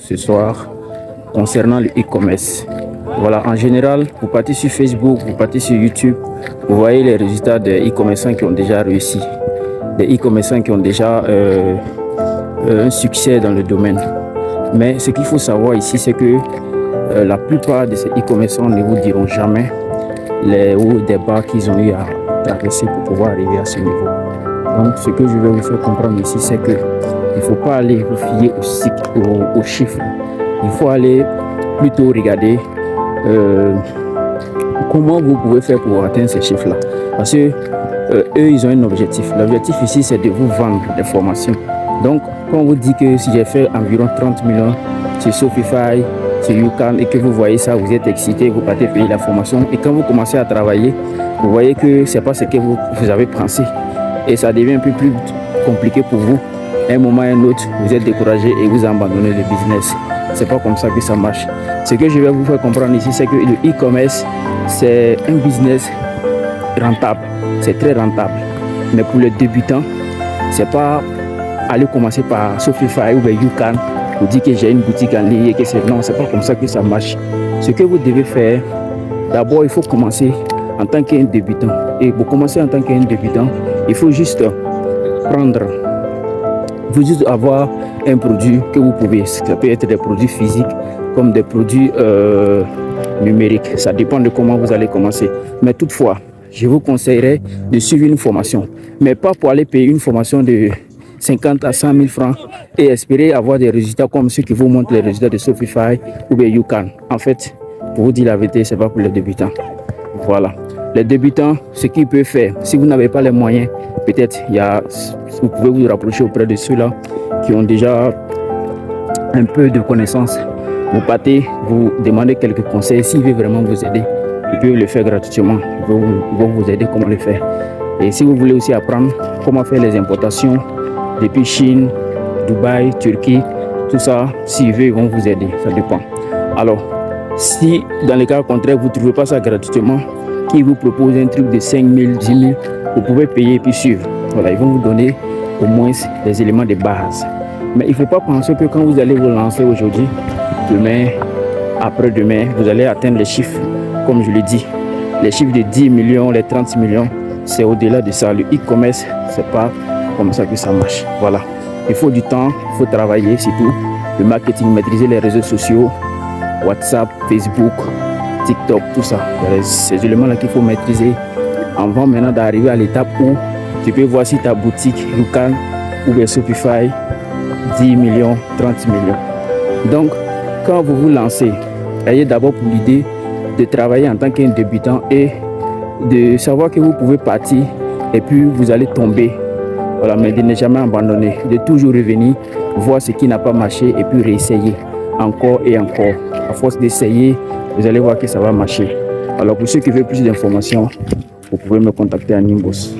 ce soir concernant le e-commerce. Voilà, en général, vous partez sur Facebook, vous partez sur YouTube, vous voyez les résultats des e-commerçants qui ont déjà réussi, des e-commerçants qui ont déjà un succès dans le domaine. Mais ce qu'il faut savoir ici, c'est que la plupart de ces e-commerçants ne vous diront jamais les hauts et des bas qu'ils ont eu à traverser pour pouvoir arriver à ce niveau. Donc, ce que je vais vous faire comprendre ici, c'est que il ne faut pas aller vous fier aux chiffres. Il faut aller plutôt regarder comment vous pouvez faire pour atteindre ces chiffres-là. Parce que eux, ils ont un objectif. L'objectif ici, c'est de vous vendre des formations. Donc, quand on vous dit que si j'ai fait environ 30 millions sur Shopify, sur YouCam, et que vous voyez ça, vous êtes excité, vous partez payer la formation. Et quand vous commencez à travailler, vous voyez que ce n'est pas ce que vous avez pensé. Et ça devient un peu plus compliqué pour vous. À un moment ou à un autre, vous êtes découragé et vous abandonnez le business. C'est pas comme ça que ça marche. Ce que je vais vous faire comprendre ici, c'est que le e-commerce, c'est un business rentable. C'est très rentable. Mais pour les débutants, c'est pas aller commencer par Shopify ou YouCam pour dire que j'ai une boutique en ligne et que c'est non, c'est pas comme ça que ça marche. Ce que vous devez faire, d'abord, il faut commencer en tant qu'un débutant. Et pour commencer en tant qu'un débutant, il faut juste avoir un produit que vous pouvez. Ça peut être des produits physiques comme des produits numériques. Ça dépend de comment vous allez commencer. Mais toutefois, je vous conseillerais de suivre une formation. Mais pas pour aller payer une formation de 50 à 100 000 francs et espérer avoir des résultats comme ceux qui vous montrent les résultats de Shopify ou de YouCam. En fait, pour vous dire la vérité, ce n'est pas pour les débutants. Voilà. Les débutants, ce qu'ils peuvent faire, si vous n'avez pas les moyens, peut-être vous pouvez vous rapprocher auprès de ceux-là qui ont déjà un peu de connaissances. Vous partez, vous demandez quelques conseils. S'ils veulent vraiment vous aider, ils peuvent le faire gratuitement. Ils vont vous aider comment le faire. Et si vous voulez aussi apprendre comment faire les importations depuis Chine, Dubaï, Turquie, tout ça, s'ils veulent, ils vont vous aider. Ça dépend. Alors, si dans le cas contraire, vous ne trouvez pas ça gratuitement, qui vous propose un truc de 5 000, 10 000, vous pouvez payer et puis suivre. Voilà, ils vont vous donner au moins des éléments de base. Mais il ne faut pas penser que quand vous allez vous lancer aujourd'hui, demain, après-demain, vous allez atteindre les chiffres, comme je l'ai dit. Les chiffres de 10 millions, les 30 millions, c'est au-delà de ça. Le e-commerce, ce n'est pas comme ça que ça marche. Voilà. Il faut du temps, il faut travailler, c'est tout. Le marketing, maîtriser les réseaux sociaux, WhatsApp, Facebook, TikTok, tout ça. Ces éléments-là qu'il faut maîtriser avant maintenant d'arriver à l'étape où tu peux voir si ta boutique YouCam ou bien Shopify 10 millions, 30 millions. Donc, quand vous vous lancez, ayez d'abord pour l'idée de travailler en tant qu'un débutant et de savoir que vous pouvez partir et puis vous allez tomber. Voilà, mais de ne jamais abandonner, de toujours revenir, voir ce qui n'a pas marché et puis réessayer encore et encore. À force d'essayer, vous allez voir que ça va marcher. Alors pour ceux qui veulent plus d'informations, vous pouvez me contacter à Nimbos.